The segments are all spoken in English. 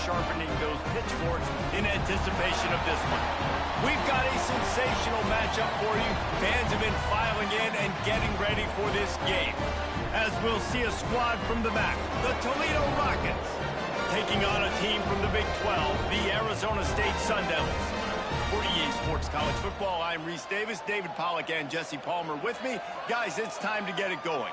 sharpening those pitchforks in anticipation of this one. We've got a sensational matchup for you. Fans have been filing in and getting ready for this game. As we'll see a squad from the back, the Toledo Rockets, taking on a team from the Big 12, the Arizona State Sun Devils. For EA Sports College Football, I'm Reese Davis, David Pollack, and Jesse Palmer with me. Guys, it's time to get it going.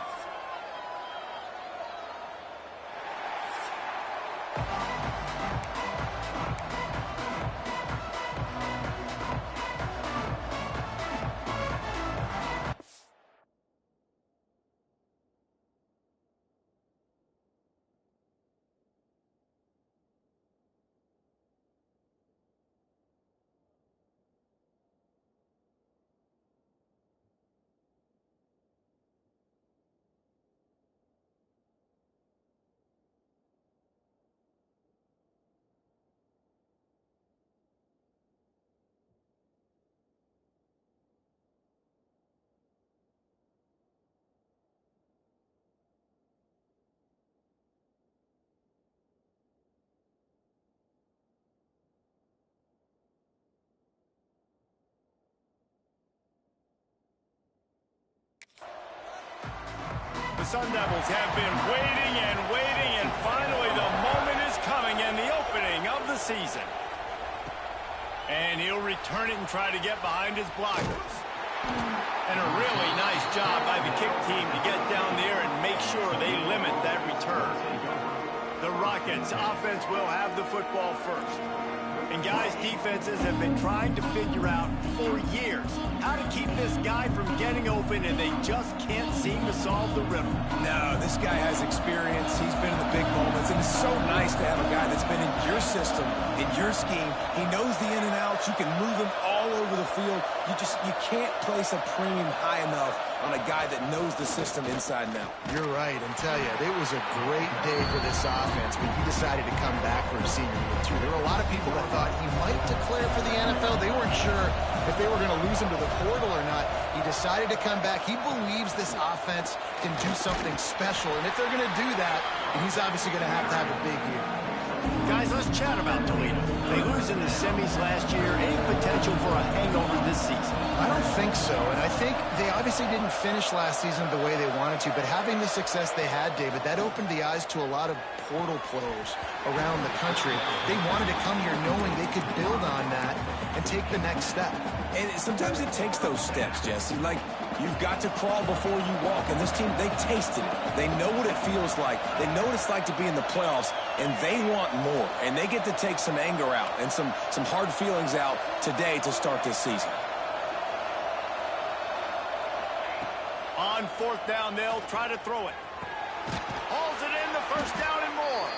The Sun Devils have been waiting, and finally the moment is coming and the opening of the season. And he'll return it and try to get behind his blockers. And a really nice job by the kick team to get down there and make sure they limit that return. The Rockets offense will have the football first. And guys, defenses have been trying to figure out for years how to keep this guy from getting open, and they just can't seem to solve the riddle. No, this guy has experience. He's been in the big moments, and it's so nice to have a guy that's been in your system, in your scheme. He knows the in and outs. You can move him all over the field. You can't place a premium high enough on a guy that knows the system inside and out. You're right, and tell you, it was a great day for this offense when he decided to come back for his senior year, too. There were a lot of people that thought he might declare for the NFL. They weren't sure if they were going to lose him to the portal or not. He decided to come back. He believes this offense can do something special, and if they're going to do that, he's obviously going to have a big year. Guys, let's chat about Toledo. They lose in the semis last year. Any potential for a hangover this season? I don't think so, and I think they obviously didn't finish last season the way they wanted to, but having the success they had, David, that opened the eyes to a lot of portal players around the country. They wanted to come here knowing they could build on that and take the next step. And sometimes it takes those steps, Jesse. Like, you've got to crawl before you walk, and this team, they tasted it. They know what it feels like. They know what it's like to be in the playoffs, and they want more. And they get to take some anger out and some hard feelings out today to start this season. On fourth down, they'll try to throw it. Hauls it in, the first down and more.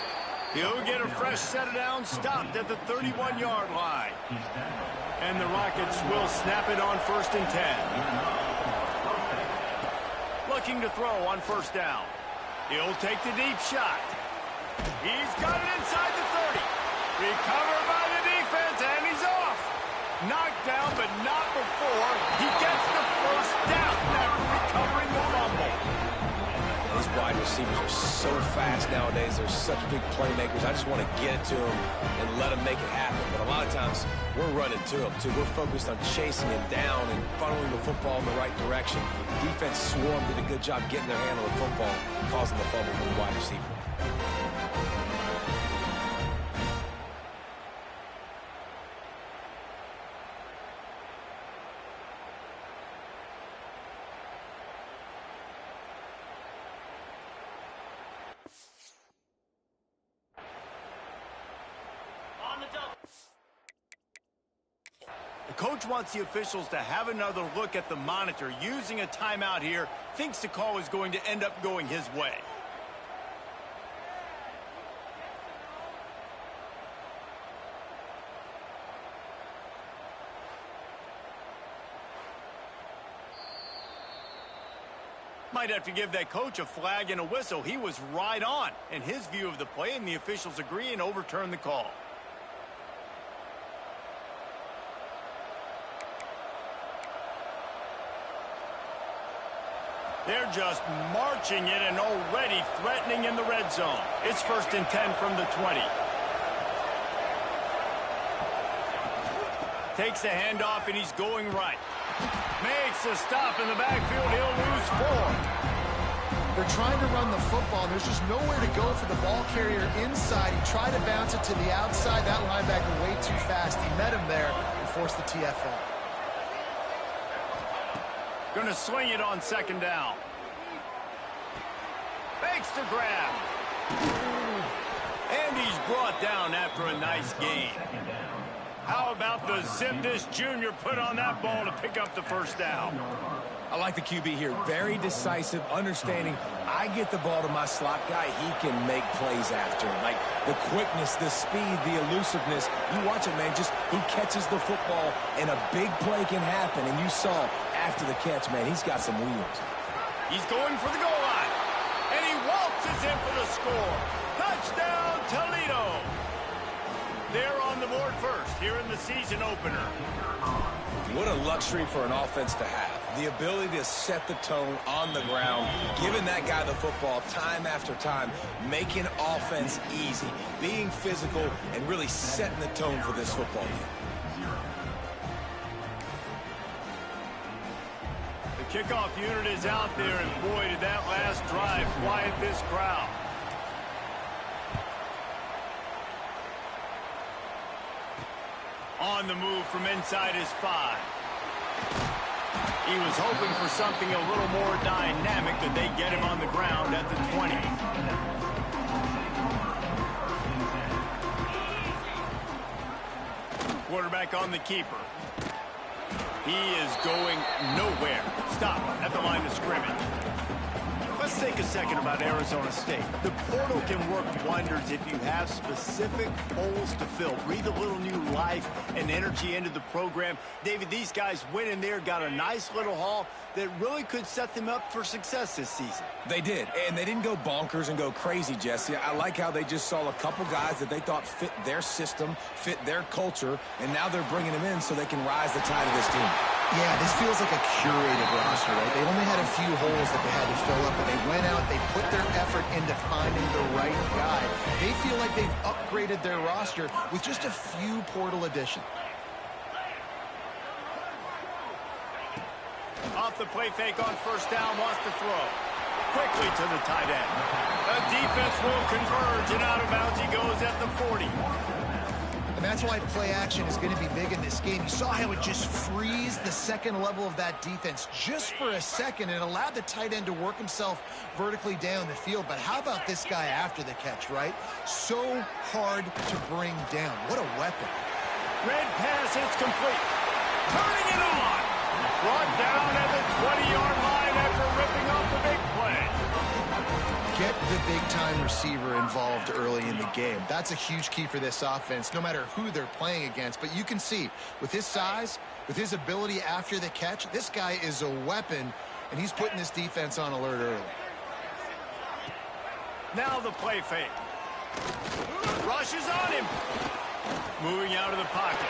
He'll get a fresh set of downs, stopped at the 31-yard line. And the Rockets will snap it on 1st and 10. Looking to throw on first down. He'll take the deep shot. He's got it inside the 30. Recovered by the defense, and he's off. Knocked down, but not before he gets the first down after recovering the fumble. These wide receivers are so fast nowadays. They're such big playmakers. I just want to get it to them and let them make it happen. But a lot of times, we're running to them, too. We're focused on chasing him down and funneling the football in the right direction. Defense swarmed, did a good job getting their hand on the football, causing the fumble from the wide receiver. The coach wants the officials to have another look at the monitor. Using a timeout here, thinks the call is going to end up going his way. Might have to give that coach a flag and a whistle. He was right on in his view of the play, and the officials agree and overturn the call. They're just marching in and already threatening in the red zone. It's 1st and 10 from the 20. Takes the handoff, and he's going right. Makes a stop in the backfield. He'll lose 4. They're trying to run the football. There's just nowhere to go for the ball carrier inside. He tried to bounce it to the outside. That linebacker way too fast. He met him there and forced the TFL. Going to swing it on 2nd down. Makes the grab. And he's brought down after a nice gain. How about the zip this junior put on that ball to pick up the 1st down? I like the QB here. Very decisive, understanding. I get the ball to my slot guy. He can make plays after. Like the quickness, the speed, the elusiveness. You watch it, man. Just he catches the football, and a big play can happen. And you saw after the catch, man, he's got some wheels. He's going for the goal line. And he waltzes in for the score. Touchdown, Toledo. They're on the board first here in the season opener. What a luxury for an offense to have. The ability to set the tone on the ground, giving that guy the football time after time, making offense easy, being physical, and really setting the tone for this football game. The kickoff unit is out there, and boy, did that last drive quiet this crowd. On the move from inside his 5. He was hoping for something a little more dynamic, but they get him on the ground at the 20. Quarterback on the keeper. He is going nowhere. Stop at the line of scrimmage. Let's take a second about Arizona State. The portal can work wonders if you have specific holes to fill. Breathe a little new life and energy into the program. David, these guys went in there, got a nice little haul that really could set them up for success this season. They did, and they didn't go bonkers and go crazy, Jesse. I like how they just saw a couple guys that they thought fit their system, fit their culture, and now they're bringing them in so they can rise the tide of this team. Yeah, this feels like a curated roster, right? They only had a few holes that they had to fill up, but they went out, they put their effort into finding the right guy. They feel like they've upgraded their roster with just a few portal additions. Off the play fake on 1st down, wants to throw. Quickly to the tight end. The defense will converge, and out of bounds he goes at the 40. And that's why play action is going to be big in this game. You saw how it just frees the second level of that defense just for a second and allowed the tight end to work himself vertically down the field. But how about this guy after the catch, right? So hard to bring down. What a weapon. Red pass, it's complete. Turning it on. Brought down at the 20-yard line after ripping off the big play. Get the big-time receiver involved early in the game. That's a huge key for this offense, no matter who they're playing against. But you can see, with his size, with his ability after the catch, this guy is a weapon, and he's putting this defense on alert early. Now the play fake. Rushes on him. Moving out of the pocket.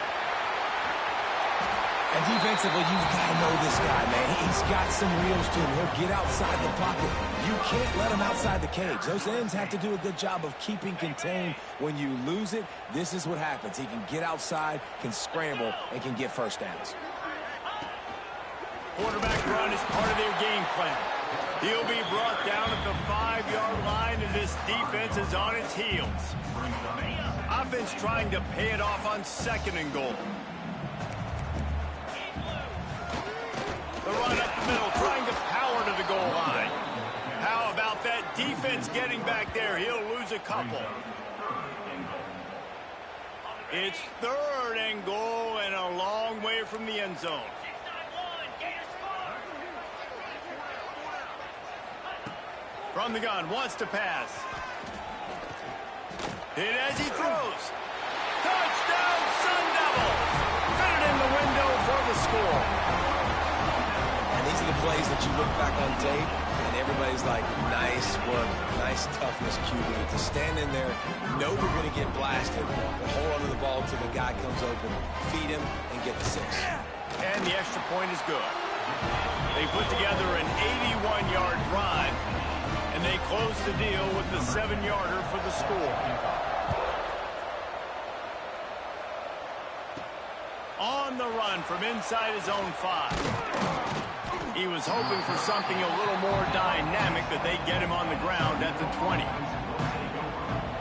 And defensively, you've got to know this guy, man. He's got some wheels to him. He'll get outside the pocket. You can't let him outside the cage. Those ends have to do a good job of keeping contained. When you lose it, this is what happens. He can get outside, can scramble, and can get 1st downs. Quarterback run is part of their game plan. He'll be brought down at the 5-yard line, and this defense is on its heels. Offense trying to pay it off on 2nd and goal. The run up the middle, trying to power to the goal line. How about that defense getting back there? He'll lose a couple. It's 3rd and goal and a long way from the end zone. From the gun, wants to pass. Hit as he throws. Touchdown, Sun Devils! Fitted in the window for the score. These are the plays that you look back on tape, and everybody's like, nice work, nice toughness, QB. To stand in there, know you're going to get blasted, but hold on to the ball until the guy comes open, feed him, and get the 6. And the extra point is good. They put together an 81-yard drive, and they close the deal with the 7-yarder for the score. On on the run from inside his own 5. He was hoping for something a little more dynamic, but they get him on the ground at the 20.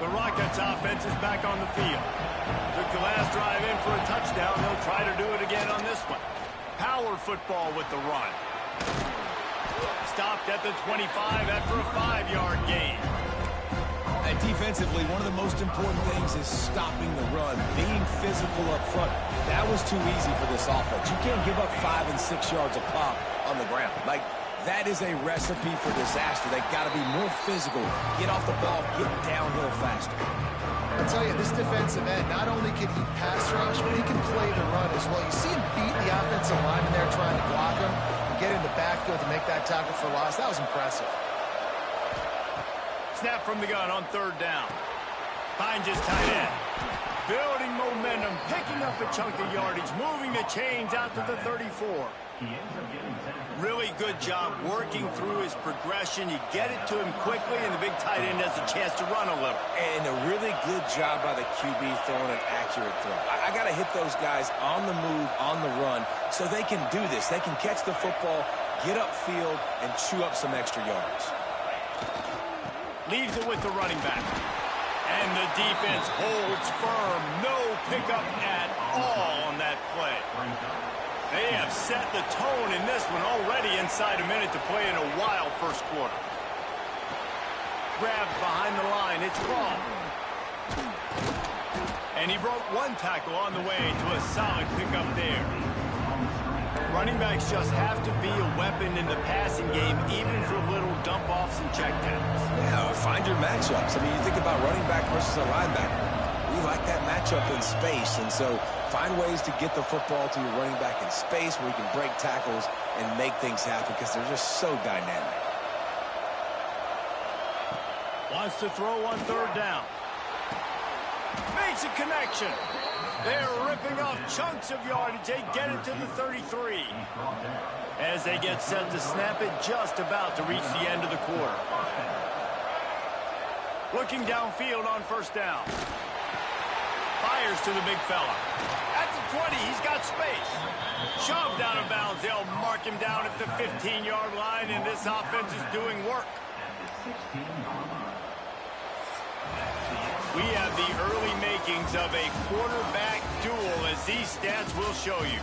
The Rockets offense is back on the field. Took the last drive in for a touchdown. They'll try to do it again on this one. Power football with the run. Stopped at the 25 after a 5-yard gain. And defensively, one of the most important things is stopping the run, being physical up front. That was too easy for this offense. You can't give up 5 and 6 yards a pop on the ground. Like, that is a recipe for disaster. They've got to be more physical, get off the ball, get downhill faster. I'll tell you, this defensive end, not only can he pass rush, but he can play the run as well. You see him beat the offensive lineman there trying to block him and get in the backfield to make that tackle for loss. That was impressive. Snap from the gun on 3rd down. Finds his tight end. Building momentum, picking up a chunk of yardage, moving the chains out to the 34. Really good job working through his progression. You get it to him quickly, and the big tight end has a chance to run a little. And a really good job by the QB throwing an accurate throw. I got to hit those guys on the move, on the run, so they can do this. They can catch the football, get upfield, and chew up some extra yards. Leaves it with the running back. And the defense holds firm. No pickup at all on that play. They have set the tone in this one already inside a minute to play in a wild first quarter. Grabbed behind the line. It's wrong. And he broke one tackle on the way to a solid pickup there. Running backs just have to be a weapon in the passing game, even for little dump-offs and check-downs. Yeah, find your matchups. I mean, you think about running back versus a linebacker. We like that matchup in space, and so find ways to get the football to your running back in space where you can break tackles and make things happen because they're just so dynamic. Wants to throw on 3rd down. Makes a connection. They're ripping off chunks of yardage. They get it to the 33. As they get set to snap it, just about to reach the end of the quarter. Looking downfield on 1st down. Fires to the big fella. At the 20, he's got space. Shoved out of bounds. They'll mark him down at the 15-yard line, and this offense is doing work. We have the early makings of a quarterback duel, as these stats will show you.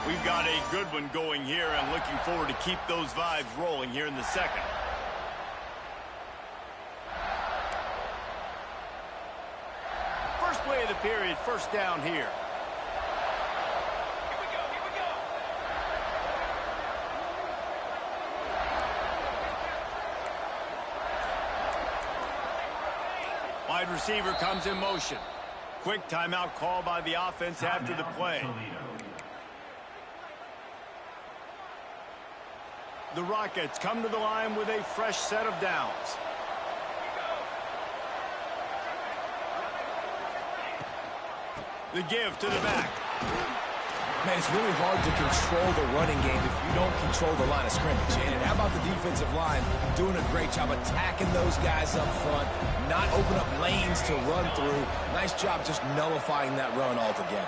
We've got a good one going here, and looking forward to keep those vibes rolling here in the second. First play of the period, 1st down here. Wide receiver comes in motion. Quick timeout call by the offense after the play. The Rockets come to the line with a fresh set of downs. The give to the back. Man, it's really hard to control the running game if you don't control the line of scrimmage. And how about the defensive line doing a great job attacking those guys up front, not open up lanes to run through. Nice job just nullifying that run altogether.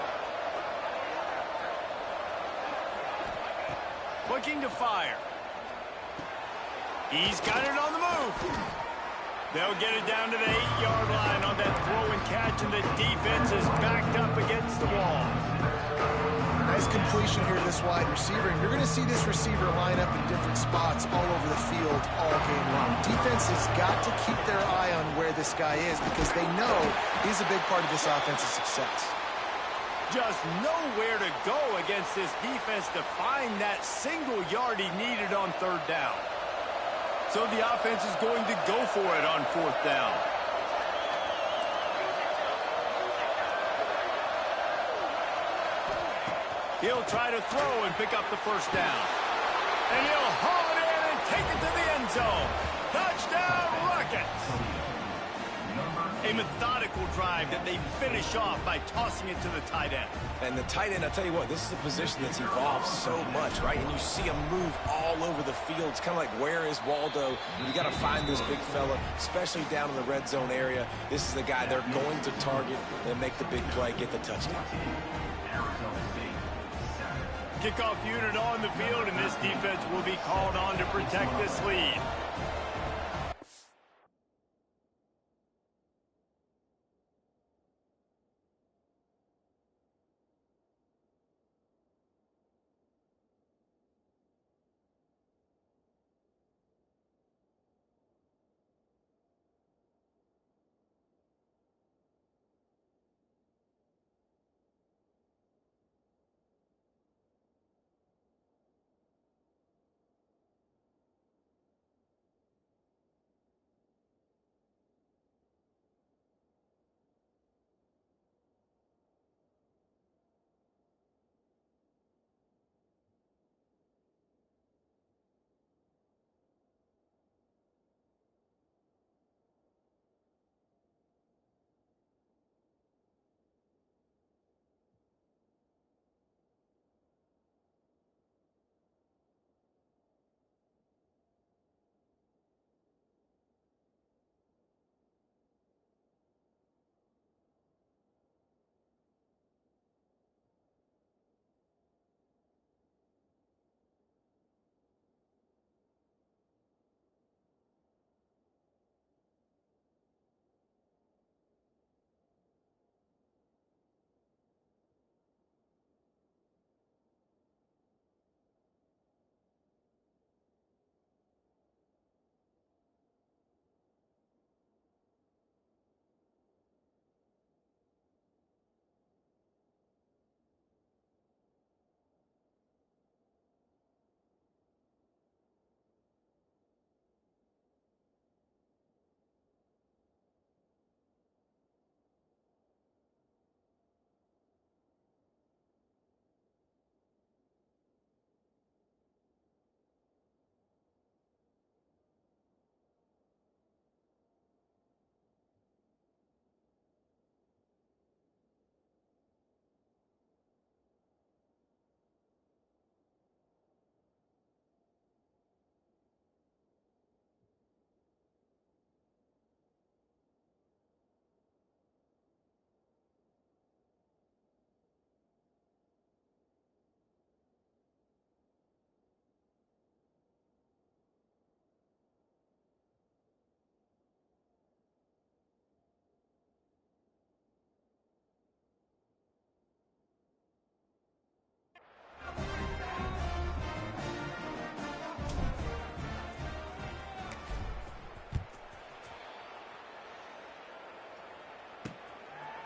Looking to fire. He's got it on the move. They'll get it down to the 8-yard line on that throw and catch, and the defense is backed up against the wall. Nice completion here to this wide receiver, and you're going to see this receiver line up in different spots all over the field all game long. Defense has got to keep their eye on where this guy is because they know he's a big part of this offense's success. Just nowhere to go against this defense to find that single yard he needed on 3rd down. So the offense is going to go for it on 4th down. He'll try to throw and pick up the 1st down. And he'll haul it in and take it to the end zone. Touchdown, Rockets! A methodical drive that they finish off by tossing it to the tight end. And the tight end, I'll tell you what, this is a position that's evolved so much, right? And you see him move all over the field. It's kind of like, where is Waldo? You got to find this big fella, especially down in the red zone area. This is the guy they're going to target and make the big play, get the touchdown. Kickoff unit on the field, and this defense will be called on to protect this lead.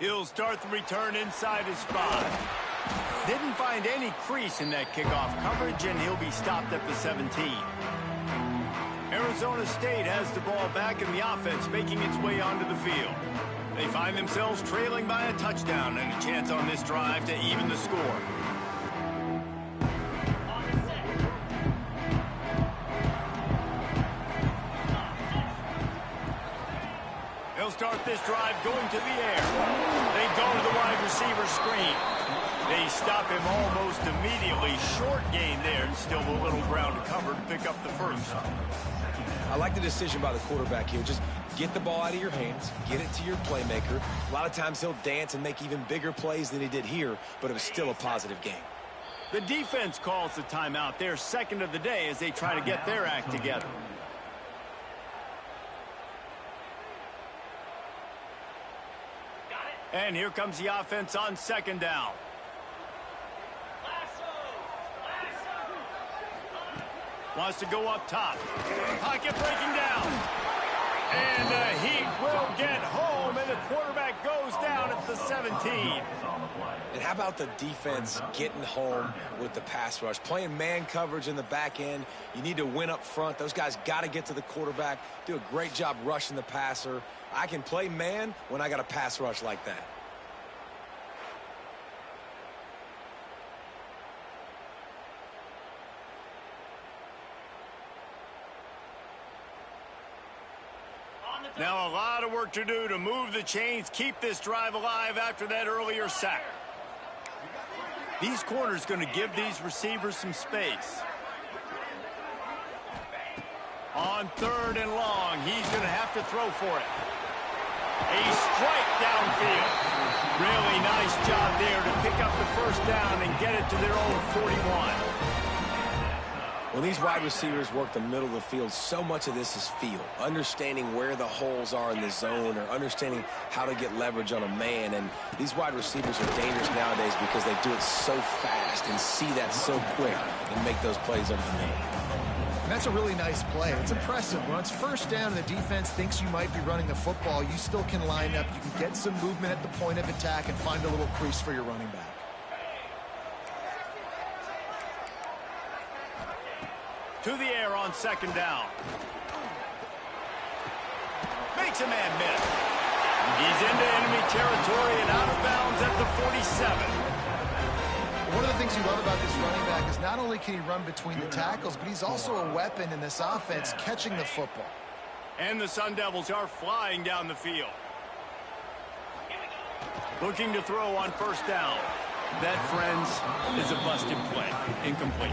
He'll start the return inside his 5. Didn't find any crease in that kickoff coverage, and he'll be stopped at the 17. Arizona State has the ball back in the offense, making its way onto the field. They find themselves trailing by a touchdown and a chance on this drive to even the score. They'll start this drive going to the air. They go to the wide receiver screen. They stop him almost immediately. Short gain there, and still a little ground to cover to pick up the first. I like the decision by the quarterback here. Just get the ball out of your hands, get it to your playmaker. A lot of times he'll dance and make even bigger plays than he did here, but it was still a positive game. The defense calls the timeout. Their second of the day as they try to get their act together. And here comes the offense on second down. Wants to go up top. Pocket breaking down. And the Heat will get home, and the quarterback goes down at the 17. And how about the defense getting home with the pass rush? Playing man coverage in the back end. You need to win up front. Those guys got to get to the quarterback. Do a great job rushing the passer. I can play man when I got a pass rush like that. Now a lot of work to do to move the chains, keep this drive alive after that earlier sack. These corners going to give these receivers some space. On 3rd and long, he's going to have to throw for it. A strike downfield. Really nice job there to pick up the first down and get it to their own 41. When these wide receivers work the middle of the field, so much of this is feel. Understanding where the holes are in the zone or understanding how to get leverage on a man. And these wide receivers are dangerous nowadays because they do it so fast and see that so quick and make those plays over the middle. And that's a really nice play. It's impressive. When it's first down and the defense thinks you might be running the football, you still can line up. You can get some movement at the point of attack and find a little crease for your running back. To the air on 2nd down. Makes a man miss. He's into enemy territory and out of bounds at the 47. One of the things you love about this running back is not only can he run between the tackles, but he's also a weapon in this offense catching the football. And the Sun Devils are flying down the field. Looking to throw on 1st down. That, friends, is a busted play. Incomplete.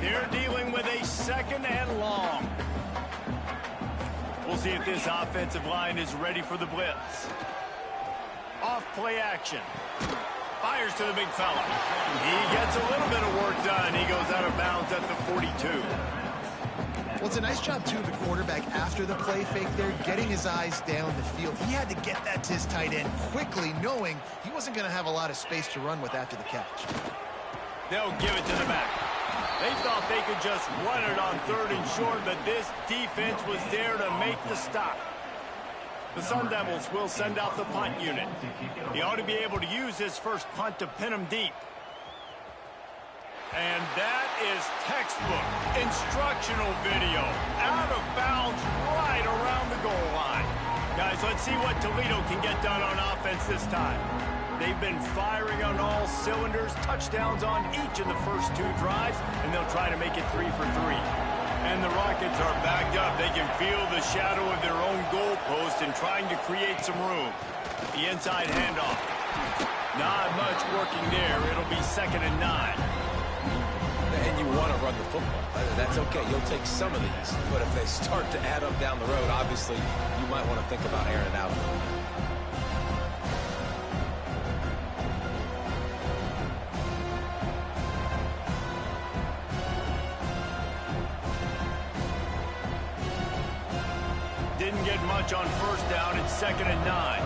They're dealing with a 2nd and long. We'll see if this offensive line is ready for the blitz. Off play action. Fires to the big fella. He gets a little bit of work done. He goes out of bounds at the 42. Well, it's a nice job, too, of the quarterback after the play fake there, getting his eyes down the field. He had to get that to his tight end quickly, knowing he wasn't going to have a lot of space to run with after the catch. They'll give it to the back. They thought they could just run it on 3rd and short, but this defense was there to make the stop. The Sun Devils will send out the punt unit. He ought to be able to use his first punt to pin him deep. And that is textbook instructional video. Out of bounds right around the goal line. Guys, let's see what Toledo can get done on offense this time. They've been firing on all cylinders, touchdowns on each of the first 2 drives, and they'll try to make it 3 for 3. And the Rockets are backed up. They can feel the shadow of their own goalpost and trying to create some room. The inside handoff. Not much working there. It'll be 2nd and 9. And you want to run the football. That's okay. You'll take some of these. But if they start to add up down the road, obviously, you might want to think about airing it out a little bit. Didn't get much on 1st down. It's 2nd and 9.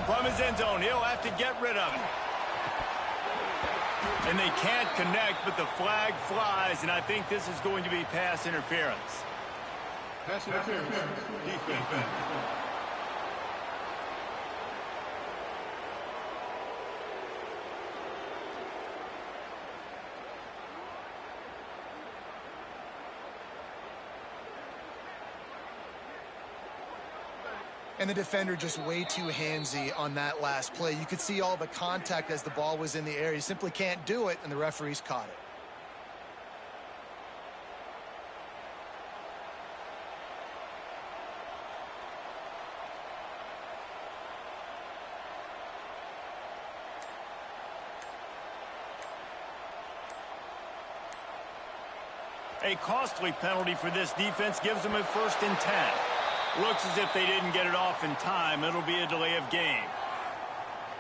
From his end zone, he'll have to get rid of it. And they can't connect, but the flag flies, and I think this is going to be pass interference. Pass interference. Defense. And the defender just way too handsy on that last play. You could see all the contact as the ball was in the air. He simply can't do it, and the referees caught it. A costly penalty for this defense gives them a 1st and 10. Looks as if they didn't get it off in time. It'll be a delay of game.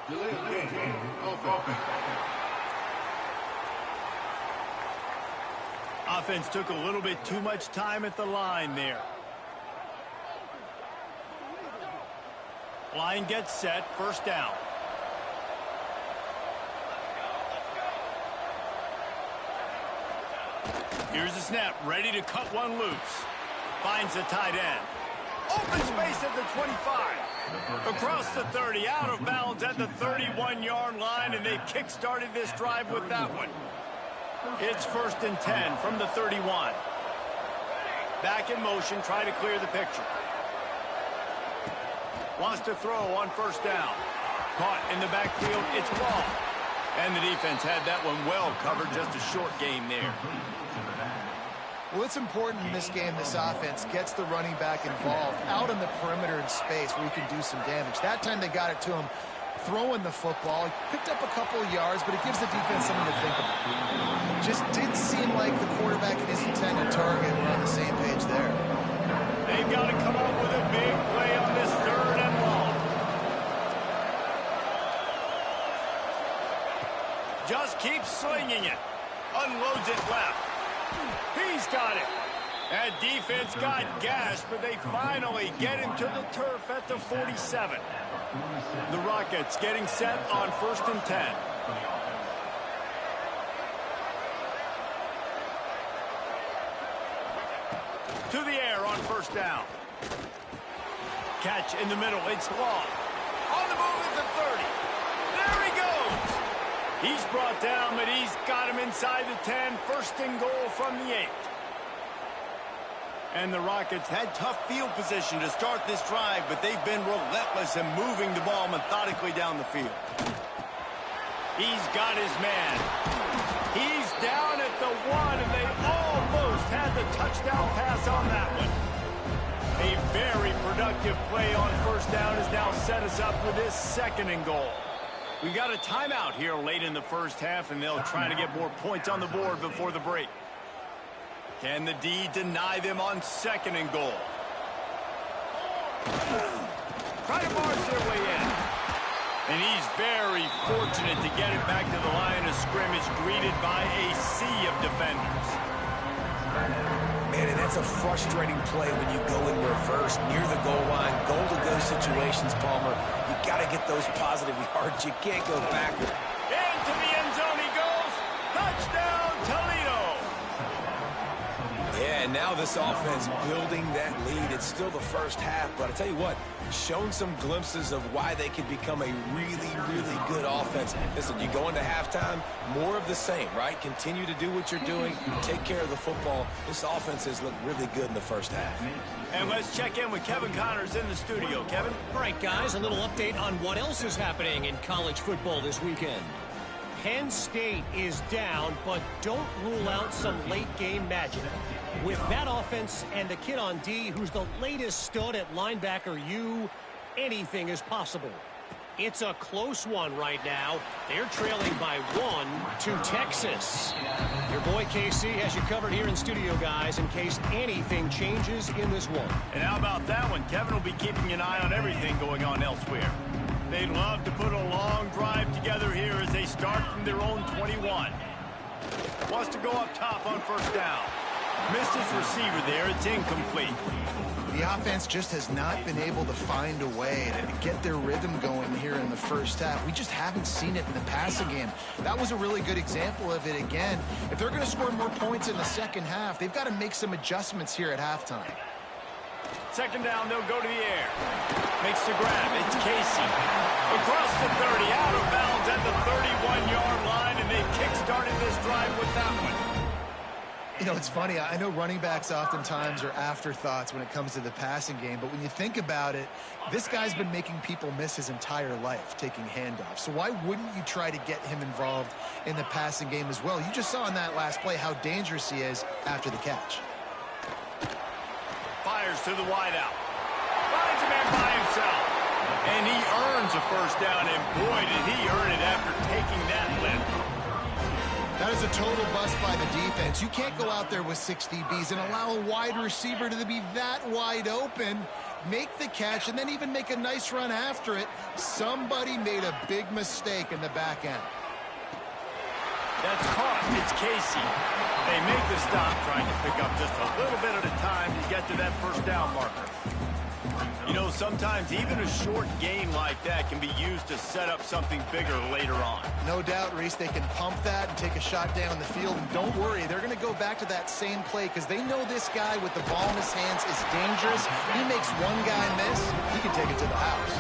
Delay of game. Offense took a little bit too much time at the line there. Line gets set. 1st down. Here's the snap. Ready to cut one loose. Finds the tight end. Open space at the 25. Across the 30, out of bounds at the 31-yard line, and they kick-started this drive with that one. It's 1st and 10 from the 31. Back in motion, try to clear the picture. Wants to throw on 1st down. Caught in the backfield, it's ball. And the defense had that one well covered, just a short game there. Well, it's important in this game, this offense gets the running back involved out on the perimeter in space where he can do some damage. That time they got it to him throwing the football. He picked up a couple of yards, but it gives the defense something to think about. Just didn't seem like the quarterback and his intended target were on the same page there. They've got to come up with a big play on this 3rd and long. Just keeps slinging it. Unloads it left. He's got it. That defense got gashed, but they finally get him to the turf at the 47. The Rockets getting set on 1st and 10. To the air on 1st down. Catch in the middle. It's long. On the move at the 30. There he goes. He's brought down, but he's got him inside the 10. 1st and goal from the 8. And the Rockets had tough field position to start this drive, but they've been relentless in moving the ball methodically down the field. He's got his man. He's down at the 1, and they almost had the touchdown pass on that one. A very productive play on 1st down has now set us up with this 2nd and goal. We've got a timeout here late in the 1st half, and they'll try to get more points on the board before the break. Can the D deny them on 2nd and goal? Try to barge their way in. And he's very fortunate to get it back to the line of scrimmage, greeted by a sea of defenders. Man, and that's a frustrating play when you go in reverse near the goal line. Goal-to-go situations, Palmer. You got to get those positive yards. You can't go backward. Into the end zone he goes. Touchdown, Toledo. Yeah, and now this offense building that lead. It's still the 1st half, but I tell you what, shown some glimpses of why they could become a really, really good offense. Listen, you go into halftime, more of the same, right? Continue to do what you're doing, take care of the football. This offense has looked really good in the 1st half. And let's check in with Kevin Connors in the studio. Kevin? All right, guys, a little update on what else is happening in college football this weekend. Penn State is down, but don't rule out some late-game magic. With that offense and the kid on D, who's the latest stud at linebacker, anything is possible. It's a close one right now. They're trailing by 1 to Texas. Your boy KC has you covered here in studio, guys, in case anything changes in this one. And how about that one? Kevin will be keeping an eye on everything going on elsewhere. They'd love to put a long drive together here as they start from their own 21. Wants to go up top on 1st down. Missed his receiver there. It's incomplete. The offense just has not been able to find a way to get their rhythm going here in the 1st half. We just haven't seen it in the passing game. That was a really good example of it again. If they're going to score more points in the 2nd half, they've got to make some adjustments here at halftime. 2nd down, they'll go to the air. Makes the grab. It's Casey. Across the 30, out of bounds at the 31-yard line, and they kick-started this drive with that one. You know, it's funny. I know running backs oftentimes are afterthoughts when it comes to the passing game, but when you think about it, this guy's been making people miss his entire life taking handoffs. So why wouldn't you try to get him involved in the passing game as well? You just saw in that last play how dangerous he is after the catch. Fires to the wideout. Finds a man by himself. And he earns a 1st down, and boy, did he earn it after taking that lift. That is a total bust by the defense. You can't go out there with 6 DBs and allow a wide receiver to be that wide open, make the catch, and then even make a nice run after it. Somebody made a big mistake in the back end. That's caught. It's Casey. They make the stop, trying to pick up just a little bit at a time to get to that 1st down marker. You know, sometimes even a short gain like that can be used to set up something bigger later on. No doubt, Reese, they can pump that and take a shot down the field. And don't worry, they're going to go back to that same play because they know this guy with the ball in his hands is dangerous. He makes one guy miss, he can take it to the house.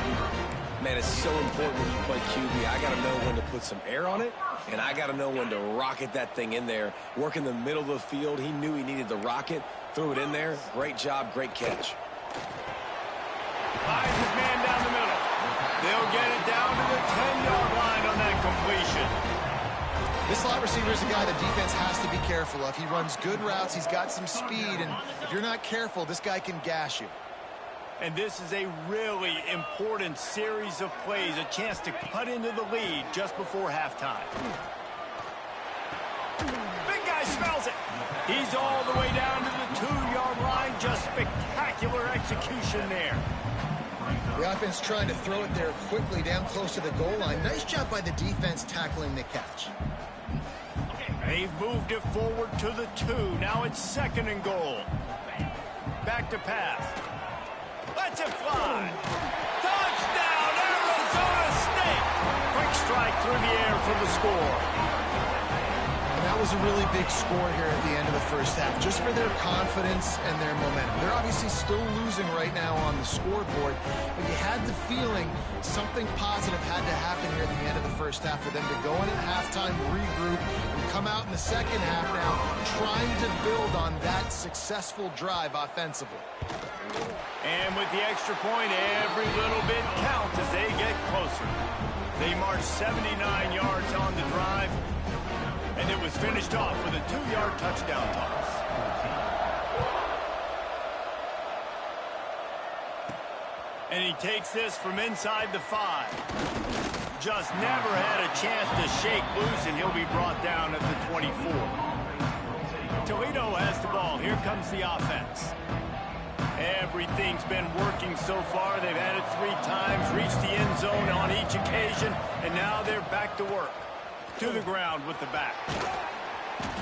Man, it's so important when you play QB. I got to know when to put some air on it, and I got to know when to rocket that thing in there. Work in the middle of the field. He knew he needed the rocket, threw it in there. Great job, great catch. Finds his man down the middle. They'll get it down to the 10-yard line on that completion. slot receiver is a guy the defense has to be careful of. He runs good routes. He's got some speed, and if you're not careful, this guy can gash you. And this is a really important series of plays, a chance to cut into the lead just before halftime. Big guy smells it. He's all the way down to the 2-yard line. Just spectacular execution there. The offense trying to throw it there quickly down close to the goal line. Nice job by the defense tackling the catch. They've moved it forward to the 2. Now it's 2nd and goal. Back to pass. Let's it fly. Touchdown, Arizona State. Quick strike through the air for the score. And that was a really big score here at the end of the first half, just for their confidence and their momentum. They're obviously still losing right now on the scoreboard, but you had the feeling something positive had to happen here at the end of the first half for them to go in at halftime, regroup, and come out in the second half now trying to build on that successful drive offensively. And with the extra point, every little bit counts as they get closer. They marched 79 yards on the drive, and it was finished off with a 2-yard touchdown toss. And he takes this from inside the 5. Just never had a chance to shake loose, and he'll be brought down at the 24. Toledo has the ball. Here comes the offense. Everything's been working so far. They've had it 3 times, reached the end zone on each occasion, and now they're back to work. To the ground with the back.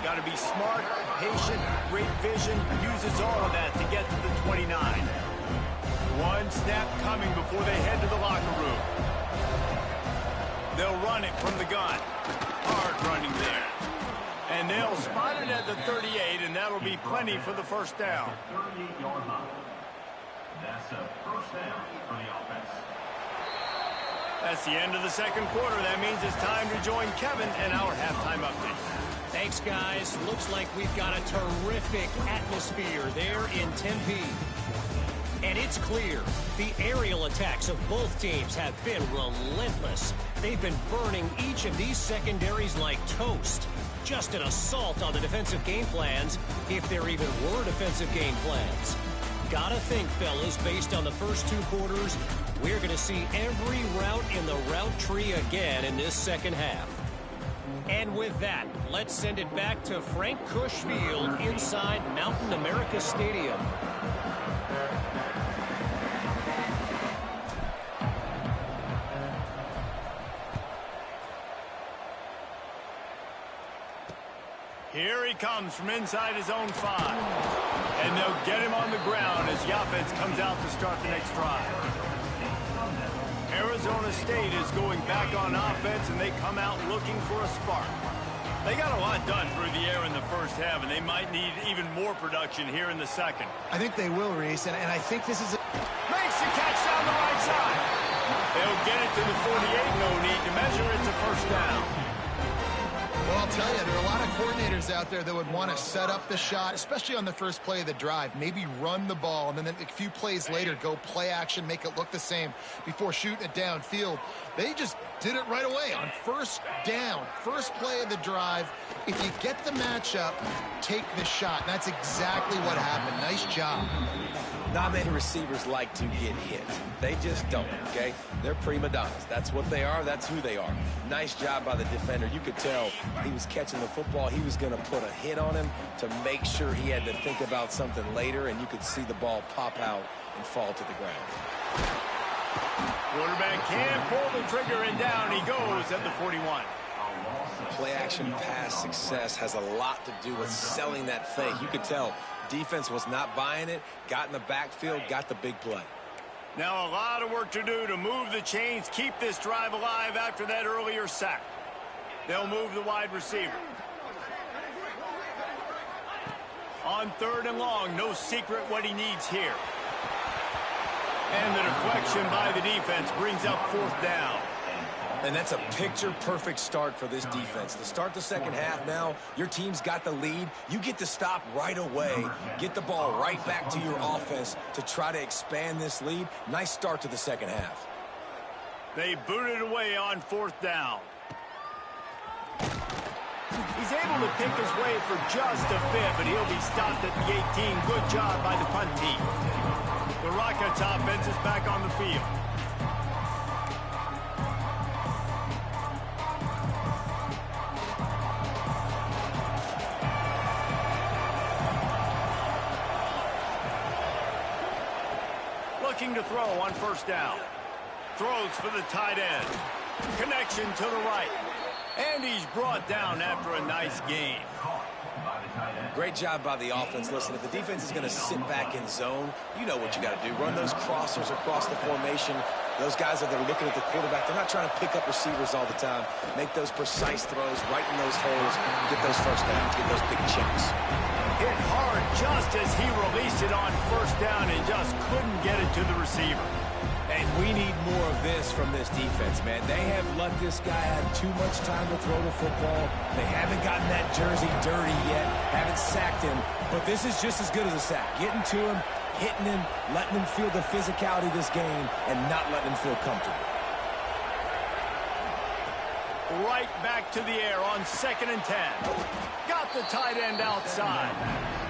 Got to be smart, patient, great vision, uses all of that to get to the 29. One snap coming before they head to the locker room. They'll run it from the gun. Hard running there. And they'll spot it at the 38, and that'll be plenty for the first down. 38-yard line. That's a first down for the offense. That's the end of the second quarter. That means it's time to join Kevin and our halftime update. Thanks, guys. Looks like we've got a terrific atmosphere there in Tempe. And it's clear the aerial attacks of both teams have been relentless. They've been burning each of these secondaries like toast. Just an assault on the defensive game plans, if there even were defensive game plans. Gotta think, fellas, based on the first 2 quarters, we're going to see every route in the route tree again in this second half. And with that, let's send it back to Frank Cush Field inside Mountain America Stadium. Here he comes from inside his own 5. And they'll get him on the ground as the offense comes out to start the next drive. Arizona State is going back on offense, and they come out looking for a spark. They got a lot done through the air in the first half, and they might need even more production here in the second. I think they will, Reese, and I think this is Makes the catch down the right side. They'll get it to the 48, no need to measure. It's a first down. Well, I'll tell you, there are a lot of coordinators out there that would want to set up the shot, especially on the first play of the drive, maybe run the ball, and then a few plays later go play action, make it look the same before shooting it downfield. They just did it right away on first down, first play of the drive. If you get the matchup, take the shot. And that's exactly what happened. Nice job. Not many receivers like to get hit. They just don't, okay? They're prima donnas. That's what they are. That's who they are. Nice job by the defender. You could tell he was catching the football. He was going to put a hit on him to make sure he had to think about something later, and you could see the ball pop out and fall to the ground. Quarterback can't pull the trigger, and down he goes at the 41. Play-action pass success has a lot to do with selling that fake. You could tell defense was not buying it, got in the backfield, got the big play. Now a lot of work to do to move the chains, keep this drive alive after that earlier sack. They'll move the wide receiver. On 3rd and long, no secret what he needs here. And the deflection by the defense brings up 4th down. And that's a picture-perfect start for this defense. To start the second half now, your team's got the lead. You get to stop right away, get the ball right back to your offense to try to expand this lead. Nice start to the second half. They booted away on 4th down. He's able to pick his way for just a bit, but he'll be stopped at the 18. Good job by the punt team. The Rockets offense is back on the field. Looking to throw on first down. Throws for the tight end. Connection to the right. And he's brought down after a nice gain. Great job by the offense. Listen, if the defense is going to sit back in zone, you know what you got to do. Run those crossers across the formation. Those guys that are looking at the quarterback, they're not trying to pick up receivers all the time. Make those precise throws right in those holes. Get those first downs. Get those big chunks. Hit hard just as he released it on first down and just couldn't get it to the receiver. And we need more of this from this defense, man. They have let this guy have too much time to throw the football. They haven't gotten that jersey dirty yet, haven't sacked him. But this is just as good as a sack. Getting to him, hitting him, letting him feel the physicality of this game, and not letting him feel comfortable. Right back to the air on 2nd and 10. Got the tight end outside.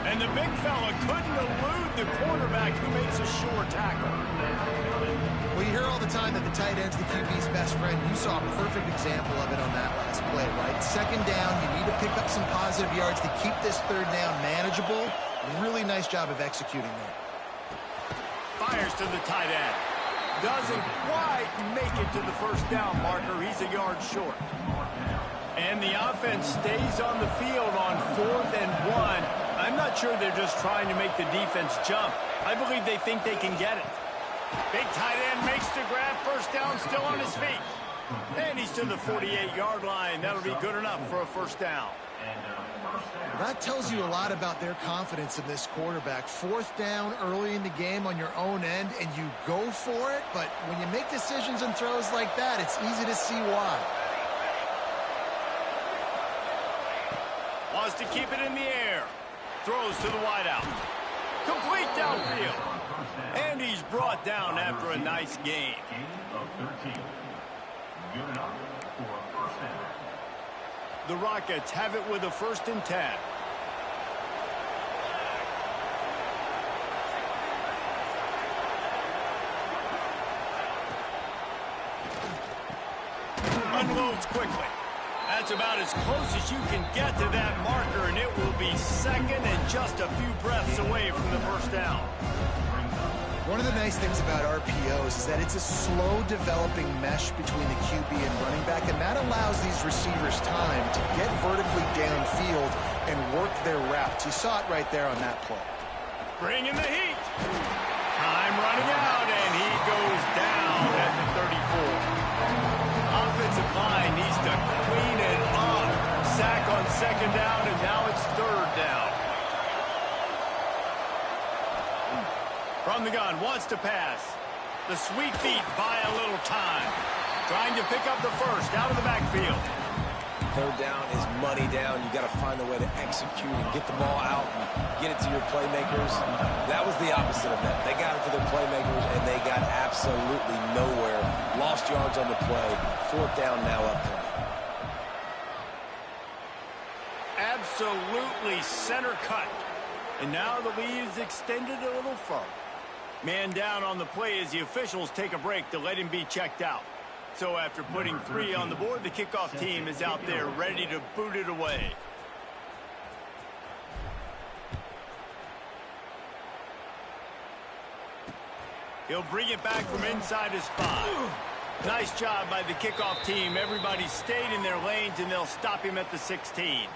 And the big fella couldn't elude the cornerback who makes a sure tackle. Well, you hear all the time that the tight end's the QB's best friend. You saw a perfect example of it on that last play, right? 2nd down, you need to pick up some positive yards to keep this 3rd down manageable. Really nice job of executing that. Fires to the tight end. Doesn't quite make it to the first down marker. He's a yard short. And the offense stays on the field on 4th and 1. I'm not sure they're just trying to make the defense jump. I believe they think they can get it. Big tight end makes the grab. First down, still on his feet. And he's to the 48-yard line. That'll be good enough for a first down. That tells you a lot about their confidence in this quarterback. 4th down early in the game on your own end, and you go for it. But when you make decisions and throws like that, it's easy to see why. Wants to keep it in the air. Throws to the wideout. Complete downfield. And he's brought down after a nice gain. The Rockets have it with a 1st and 10. Unloads quickly. That's about as close as you can get to that marker, and it will be 2nd and just a few breaths away from the first down. One of the nice things about RPOs is that it's a slow-developing mesh between the QB and running back, and that allows these receivers time to get vertically downfield and work their routes. You saw it right there on that play. Bringing the heat. Time running out, and he goes down at the 34. Offensive line needs to clean it up. Sack on 2nd down, and now it's 3rd down. From the gun, wants to pass. The sweet feet buy a little time. Trying to pick up the first out of the backfield. 3rd down is money down. You got to find a way to execute and get the ball out and get it to your playmakers. That was the opposite of that. They got it to their playmakers, and they got absolutely nowhere. Lost yards on the play. 4th down now upcoming. Absolutely center cut. And now the lead is extended a little further. Man down on the play as the officials take a break to let him be checked out. So after putting 3 on the board, the kickoff team is out there ready to boot it away. He'll bring it back from inside his 5. Nice job by the kickoff team. Everybody stayed in their lanes, and they'll stop him at the 16.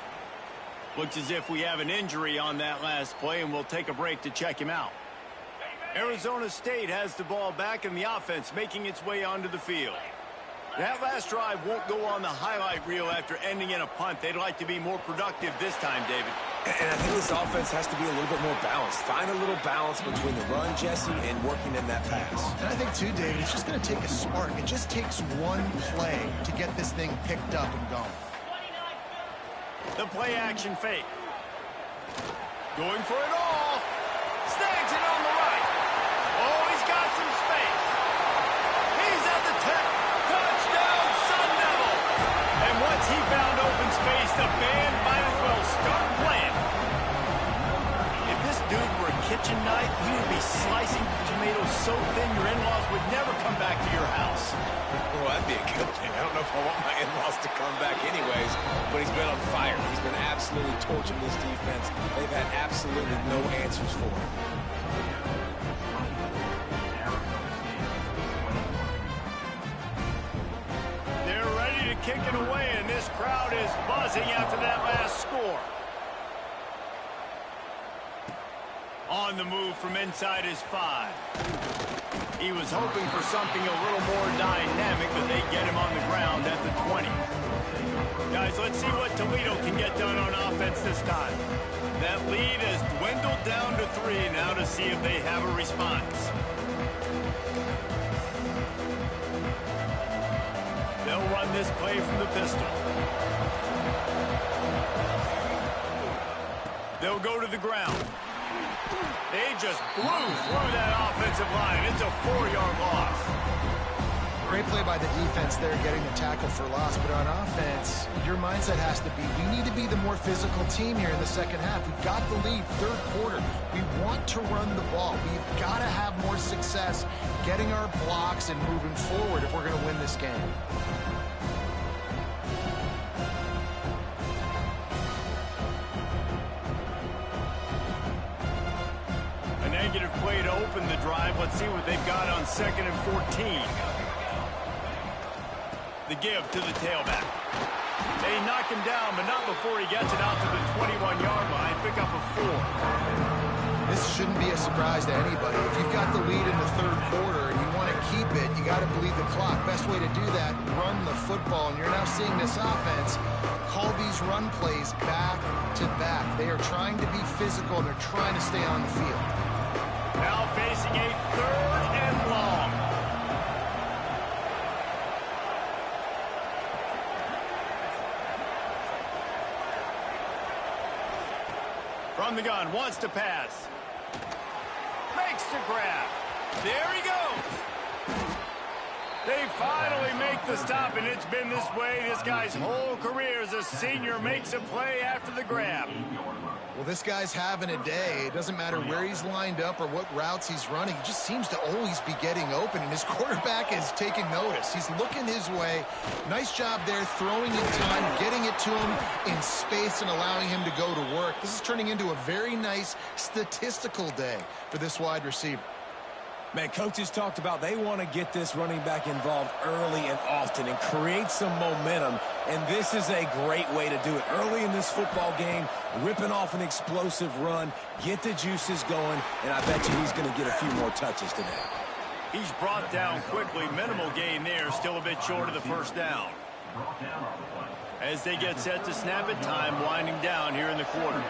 Looks as if we have an injury on that last play, and we'll take a break to check him out. Arizona State has the ball back, and the offense making its way onto the field. That last drive won't go on the highlight reel after ending in a punt. They'd like to be more productive this time, David. And I think this offense has to be a little bit more balanced. Find a little balance between the run, Jesse, and working in that pass. And I think, too, David, it's just going to take a spark. It just takes one play to get this thing picked up and going. The play action fake. Going for it all. Snags it on the right. Oh, he's got some space. He's at the 10. Touchdown, Sun Devils. And once he found open space, the band might as well start playing. If this dude were a kitchen knife, he would be slicing tomatoes so thin your in-laws would never come back to your house. Well, that'd be a good thing. I don't know if I want my in-laws to come back anyways, but he's been on fire. He's been absolutely torching this defense. They've had absolutely no answers for him. They're ready to kick it away, and this crowd is buzzing after that last score. On the move from inside his 5. He was hoping for something a little more dynamic, but they get him on the ground at the 20. Guys, let's see what Toledo can get done on offense this time. That lead has dwindled down to 3 now to see if they have a response. They'll run this play from the pistol. They'll go to the ground. They just blew through that offensive line. It's a 4-yard loss. Great play by the defense there, getting the tackle for loss. But on offense, your mindset has to be, we need to be the more physical team here in the second half. We've got the lead, third quarter. We want to run the ball. We've got to have more success getting our blocks and moving forward if we're going to win this game. Negative play to open the drive. Let's see what they've got on 2nd and 14. The give to the tailback. They knock him down, but not before he gets it out to the 21-yard line. Pick up a 4. This shouldn't be a surprise to anybody. If you've got the lead in the third quarter and you want to keep it, you got to bleed the clock. Best way to do that, run the football. And you're now seeing this offense call these run plays back to back. They are trying to be physical, and they're trying to stay on the field. Now facing a 3rd and long. From the gun, wants to pass. Makes the grab. There he goes. They finally make the stop, and it's been this way this guy's whole career as a senior. Makes a play after the grab. Well, this guy's having a day. It doesn't matter where he's lined up or what routes he's running. He just seems to always be getting open, and his quarterback is taking notice. He's looking his way. Nice job there, throwing in time, getting it to him in space, and allowing him to go to work. This is turning into a very nice statistical day for this wide receiver. Man, coaches talked about they want to get this running back involved early and often and create some momentum, and this is a great way to do it. Early in this football game, ripping off an explosive run, get the juices going, and I bet you he's going to get a few more touches today. He's brought down quickly. Minimal gain there, still a bit short of the first down. As they get set to snap it, time winding down here in the quarter.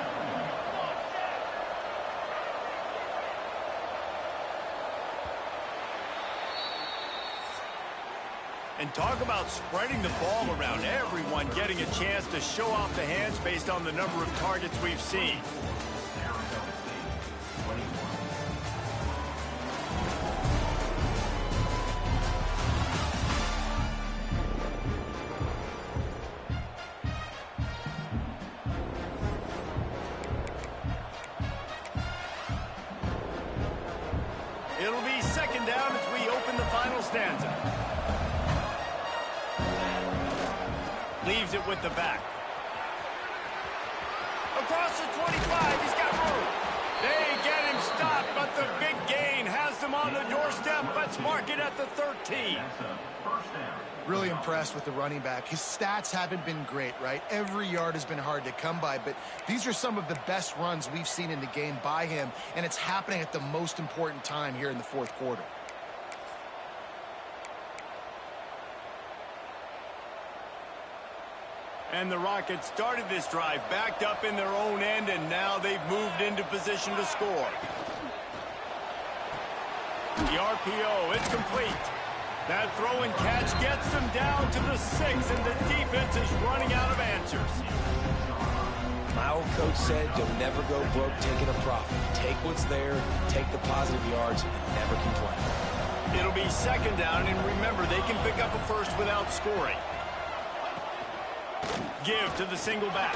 And talk about spreading the ball around. Everyone getting a chance to show off the hands based on the number of targets we've seen. It'll be 2nd down as we open the final stanza. Leaves it with the back. Across the 25, he's got room. They get him stopped, but the big gain has them on the doorstep. Let's mark it at the 13. Really impressed with the running back. His stats haven't been great, right? Every yard has been hard to come by, but these are some of the best runs we've seen in the game by him, and it's happening at the most important time here in the fourth quarter. And the Rockets started this drive backed up in their own end, and now they've moved into position to score. The RPO, it's complete. That throw and catch gets them down to the 6, and the defense is running out of answers. My old coach said you'll never go broke taking a profit. Take what's there, take the positive yards, and never complain. It'll be 2nd down, and remember, they can pick up a first without scoring. Give to the single back.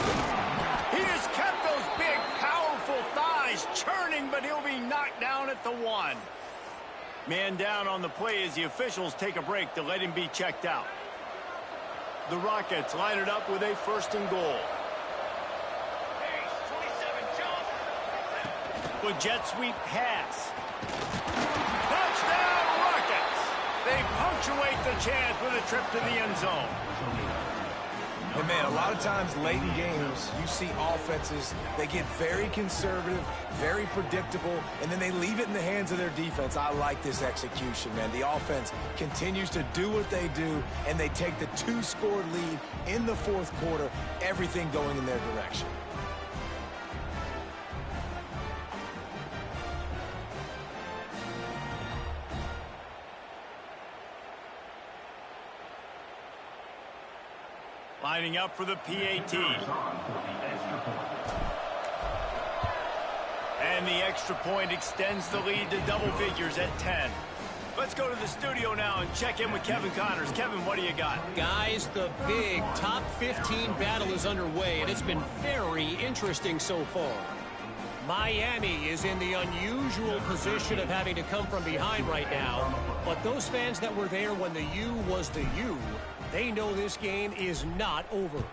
He just kept those big, powerful thighs churning, but he'll be knocked down at the 1. Man down on the play as the officials take a break to let him be checked out. The Rockets line it up with a 1st and goal. With jet sweep pass. Touchdown, Rockets! They punctuate the chance with a trip to the end zone. And man, a lot of times late in games, you see offenses, they get very conservative, very predictable, and then they leave it in the hands of their defense. I like this execution, man. The offense continues to do what they do, and they take the 2-score lead in the 4th quarter, everything going in their direction. Lining up for the PAT. And the extra point extends the lead to double figures at 10. Let's go to the studio now and check in with Kevin Connors. Kevin, what do you got? Guys, the big top 15 battle is underway, and it's been very interesting so far. Miami is in the unusual position of having to come from behind right now, but those fans that were there when the U was the U, they know this game is not over.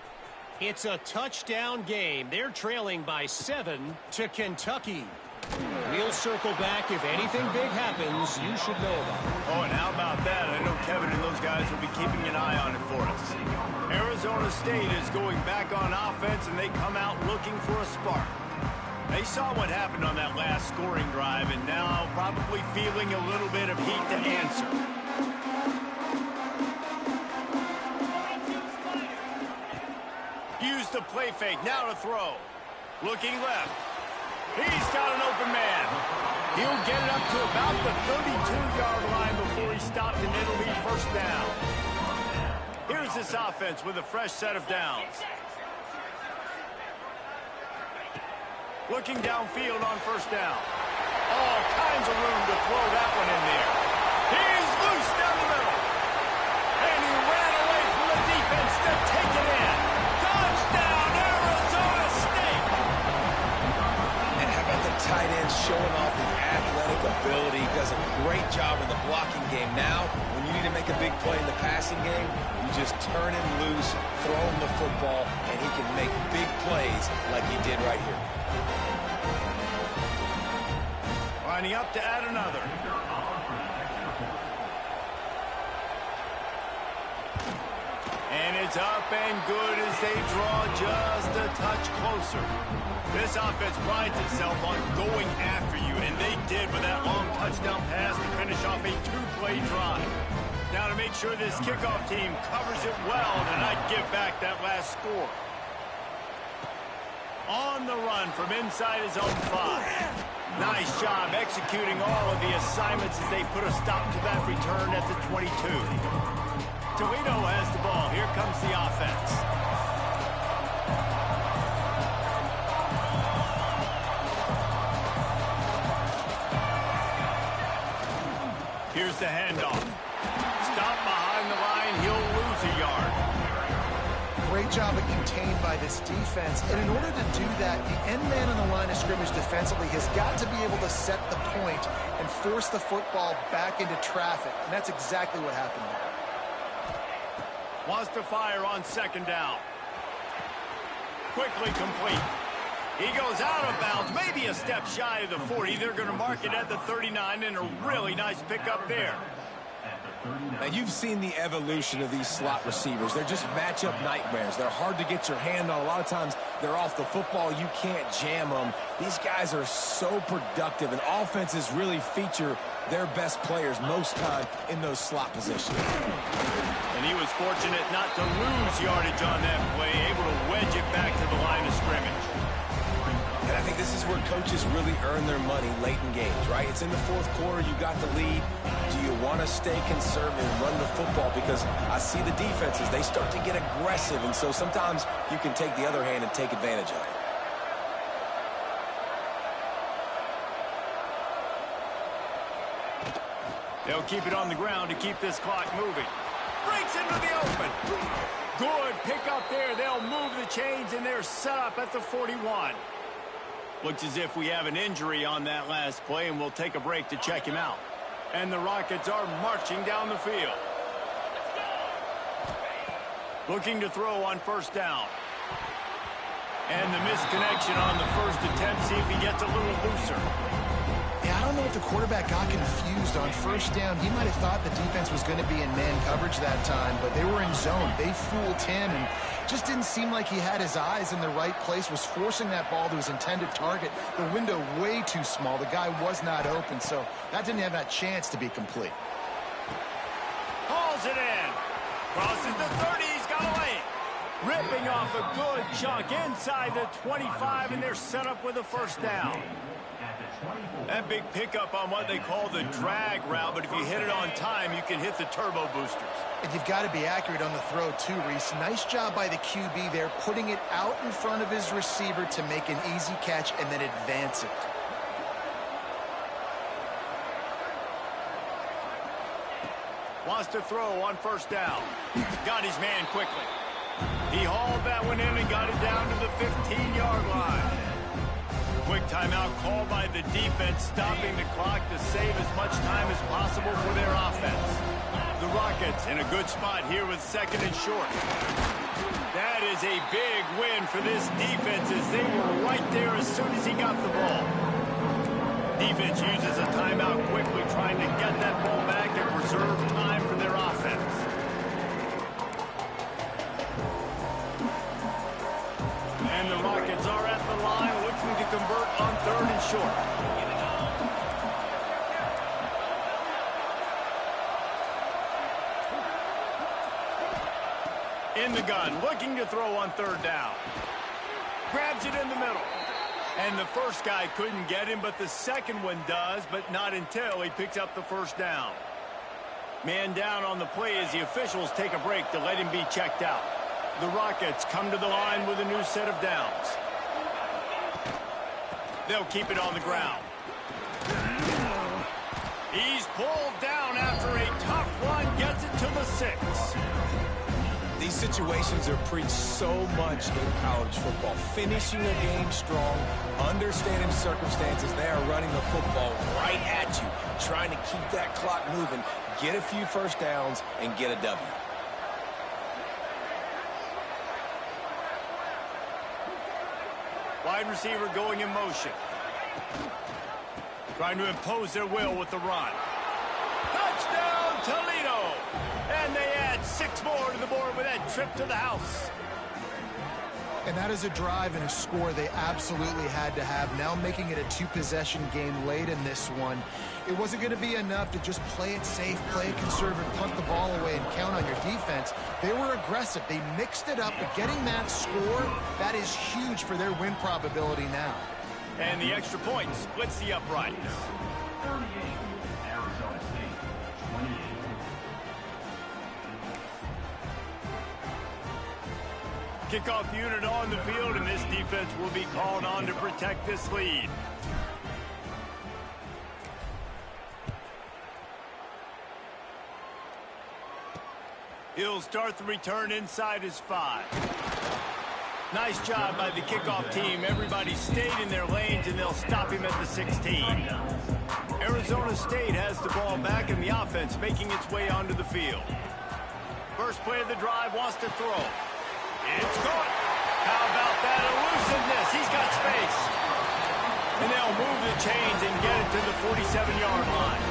It's a touchdown game. They're trailing by 7 to Kentucky. We'll circle back. If anything big happens, you should know about it. Oh, and how about that? I know Kevin and those guys will be keeping an eye on it for us. Arizona State is going back on offense, and they come out looking for a spark. They saw what happened on that last scoring drive, and now probably feeling a little bit of heat to answer. Use the play fake, now to throw. Looking left. He's got an open man. He'll get it up to about the 32-yard line before he stopped, and it'll be 1st down. Here's this offense with a fresh set of downs. Looking downfield on 1st down. All kinds of room to throw that one in there. He's loose down the middle. And he ran away from the defense to take it in. Touchdown, Arizona State! And how about the tight end showing off the athletic ability? Does a great job in the blocking game. Now, when you need to make a big play in the passing game, you just turn him loose, throw him the football, and he can make big plays like he did right here. Lining up to add another. And it's up and good as they draw just a touch closer. This offense prides itself on going after you, and they did with that long touchdown pass to finish off a 2-play drive. Now to make sure this kickoff team covers it well to not give back that last score. On the run from inside his own 5. Nice job executing all of the assignments as they put a stop to that return at the 22. Toledo has the ball. Here comes the offense. Here's the handoff. Stop behind the line. He'll lose a yard. Great job of contained by this defense. And in order to do that, the end man on the line of scrimmage defensively has got to be able to set the point and force the football back into traffic. And that's exactly what happened there. Wants to fire on 2nd down. Quickly complete. He goes out of bounds, maybe a step shy of the 40. They're going to mark it at the 39, and a really nice pickup there. Now, you've seen the evolution of these slot receivers. They're just matchup nightmares. They're hard to get your hand on. A lot of times, they're off the football. You can't jam them. These guys are so productive, and offenses really feature their best players most time in those slot positions. And he was fortunate not to lose yardage on that play, able to wedge it back to the line of scrimmage. And I think this is where coaches really earn their money late in games, right? It's in the 4th quarter. You got the lead. Do you want to stay conservative and run the football? Because I see the defenses, they start to get aggressive, and so sometimes you can take the other hand and take advantage of it. They'll keep it on the ground to keep this clock moving. Breaks into the open. Good pick up there. They'll move the chains, and they're set up at the 41. Looks as if we have an injury on that last play, and we'll take a break to check him out. And the Rockets are marching down the field. Looking to throw on first down. And the misconnection on the first attempt. See if he gets a little looser. Yeah, I don't know if the quarterback got confused on first down. He might have thought the defense was going to be in man coverage that time, but they were in zone. They fooled him, and just didn't seem like he had his eyes in the right place, was forcing that ball to his intended target. The window way too small. The guy was not open, so that didn't have that chance to be complete. Hauls it in. Crosses the 30. He's got away. Ripping off a good chunk inside the 25, and they're set up with a first down. That big pickup on what they call the drag route, but if you hit it on time, you can hit the turbo boosters. And you've got to be accurate on the throw, too, Reese. Nice job by the QB there, putting it out in front of his receiver to make an easy catch and then advance it. Wants to throw on first down. Got his man quickly. He hauled that one in and got it down to the 15-yard line. Quick timeout called by the defense, stopping the clock to save as much time as possible for their offense. The Rockets in a good spot here with second and short. That is a big win for this defense as they were right there as soon as he got the ball. Defense uses a timeout quickly, trying to get that ball back and preserve time for their offense. And the Rockets are at the line looking to convert on third and short. In the gun, looking to throw on third down. Grabs it in the middle. And the first guy couldn't get him, but the second one does, but not until he picks up the first down. Man down on the play as the officials take a break to let him be checked out. The Rockets come to the line with a new set of downs. They'll keep it on the ground. He's pulled down after a tough run, gets it to the 6. These situations are preached so much in college football. Finishing a game strong, understanding circumstances. They are running the football right at you, trying to keep that clock moving, get a few first downs, and get a W. Wide receiver going in motion. Trying to impose their will with the run. Touchdown, Toledo! And they add 6 more to the board with that trip to the house. And that is a drive and a score they absolutely had to have. Now making it a 2-possession game late in this one. It wasn't going to be enough to just play it safe, play it conservative, punt the ball away, and count on your defense. They were aggressive. They mixed it up, but getting that score, that is huge for their win probability now. And the extra point splits the uprights. 38, Arizona State, 28. Kickoff unit on the field, and this defense will be called on to protect this lead. He'll start the return inside his 5. Nice job by the kickoff team. Everybody stayed in their lanes, and they'll stop him at the 16. Arizona State has the ball back, and the offense making its way onto the field. First play of the drive, wants to throw. It's caught. How about that elusiveness? He's got space. And they'll move the chains and get it to the 47-yard line.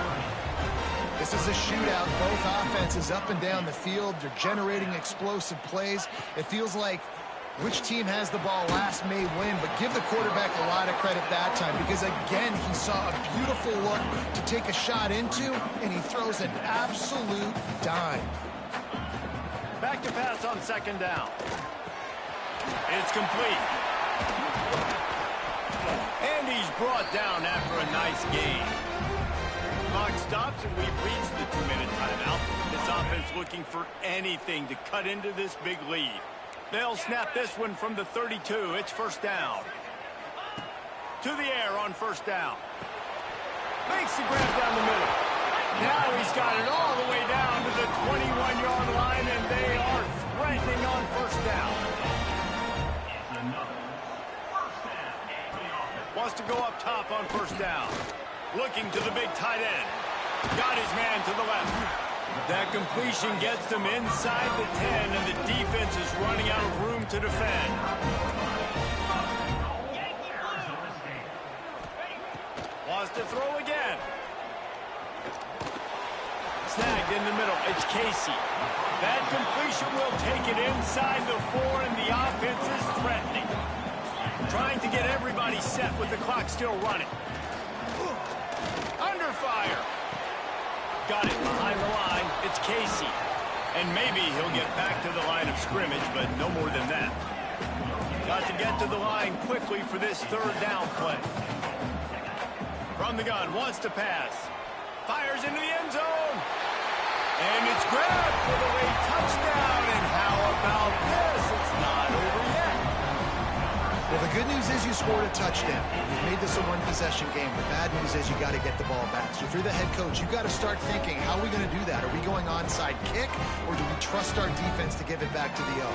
This is a shootout. Both offenses up and down the field. They're generating explosive plays. It feels like which team has the ball last may win, but give the quarterback a lot of credit that time because, again, he saw a beautiful look to take a shot into, and he throws an absolute dime. Back to pass on second down. It's complete. And he's brought down after a nice gain. Clock stops, and we've reached the 2-minute timeout. This offense looking for anything to cut into this big lead. They'll snap this one from the 32. It's first down. To the air on first down. Makes the grab down the middle. Now he's got it all the way down to the 21-yard line, and they are threatening on go up top on first down. Looking to the big tight end. Got his man to the left. That completion gets them inside the 10, and the defense is running out of room to defend. Wants to throw again. Snagged in the middle. It's Casey. That completion will take it inside the 4, and the offense is threatening. Trying to get everybody set with the clock still running. Under fire. Got it behind the line. It's Casey. And maybe he'll get back to the line of scrimmage, but no more than that. Got to get to the line quickly for this third down play. From the gun, wants to pass. Fires into the end zone. And it's grabbed for the late touchdown. And how about this? It's not over yet. Well, the good news is you scored a touchdown. You've made this a one-possession game. The bad news is you got to get the ball back. So if you're the head coach, you got to start thinking, how are we going to do that? Are we going onside kick, or do we trust our defense to give it back to the O?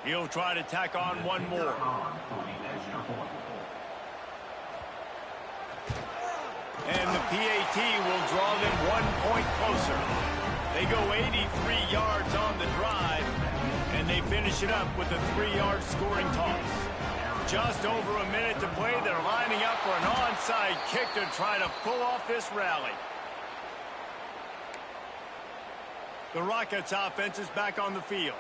He'll try to tack on one more. And the PAT will draw them 1 point closer. They go 83 yards on the drive, and they finish it up with a 3-yard scoring toss. Just over a minute to play. They're lining up for an onside kick to try to pull off this rally. The Rockets offense is back on the field.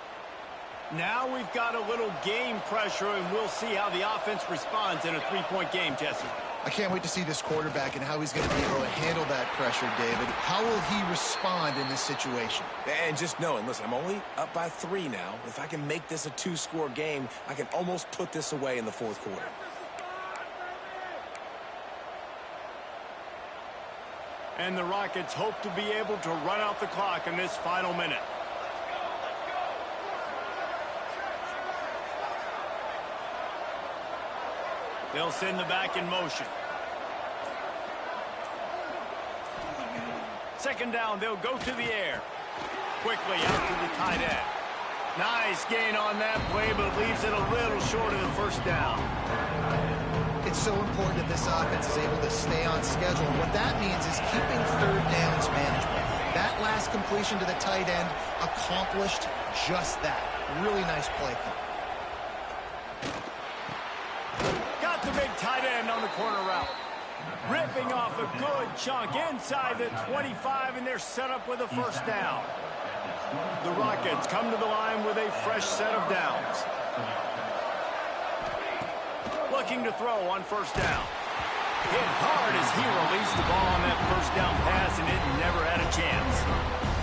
Now we've got a little game pressure, and we'll see how the offense responds in a 3-point game, Jesse. I can't wait to see this quarterback and how he's going to be able to handle that pressure, David. How will he respond in this situation? And just knowing, listen, I'm only up by 3 now. If I can make this a 2-score game, I can almost put this away in the fourth quarter. And the Rockets hope to be able to run out the clock in this final minute. They'll send the back in motion. Second down, they'll go to the air. Quickly out to the tight end. Nice gain on that play, but leaves it a little short of the first down. It's so important that this offense is able to stay on schedule. And what that means is keeping third downs manageable. That last completion to the tight end accomplished just that. Really nice play call. Got the big tight end on the corner route. Ripping off a good chunk inside the 25, and they're set up with a first down. The Rockets come to the line with a fresh set of downs. Looking to throw on first down. Hit hard as he released the ball on that first down pass, and it never had a chance.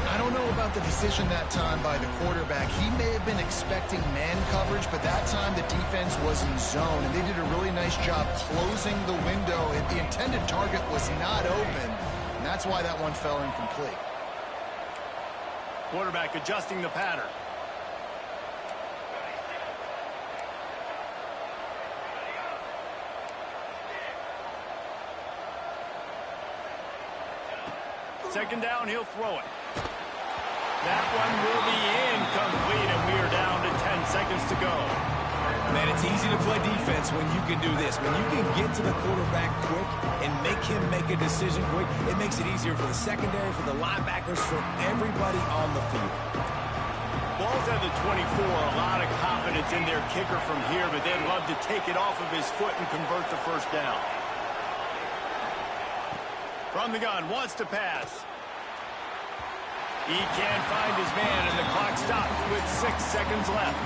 I don't know about the decision that time by the quarterback. He may have been expecting man coverage, but that time the defense was in zone, and they did a really nice job closing the window. The intended target was not open, and that's why that one fell incomplete. Quarterback adjusting the pattern. Second down, he'll throw it. That one will be incomplete, and we are down to 10 seconds to go. Man, it's easy to play defense when you can do this. When you can get to the quarterback quick and make him make a decision quick, it makes it easier for the secondary, for the linebackers, for everybody on the field. Ball's at the 24. A lot of confidence in their kicker from here, but they'd love to take it off of his foot and convert the first down. From the gun, wants to pass. He can't find his man, and the clock stops with 6 seconds left.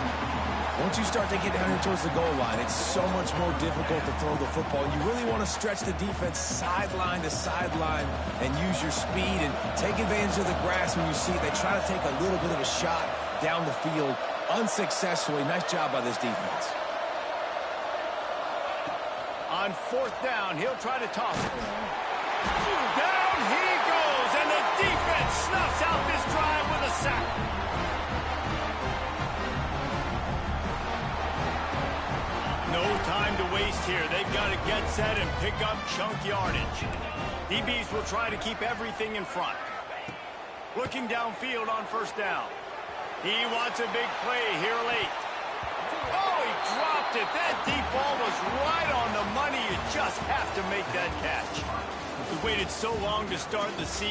Once you start to get down here towards the goal line, it's so much more difficult to throw the football. You really want to stretch the defense sideline to sideline and use your speed and take advantage of the grass when you see it. They try to take a little bit of a shot down the field unsuccessfully. Nice job by this defense. On fourth down, he'll try to toss it. Down he goes, and the defense snuffs out this drive with a sack. No time to waste here. They've got to get set and pick up chunk yardage. DBs will try to keep everything in front. Looking downfield on first down. He wants a big play here late. Oh, he dropped it. That deep ball was right on the money. You just have to make that catch. We waited so long to start the season.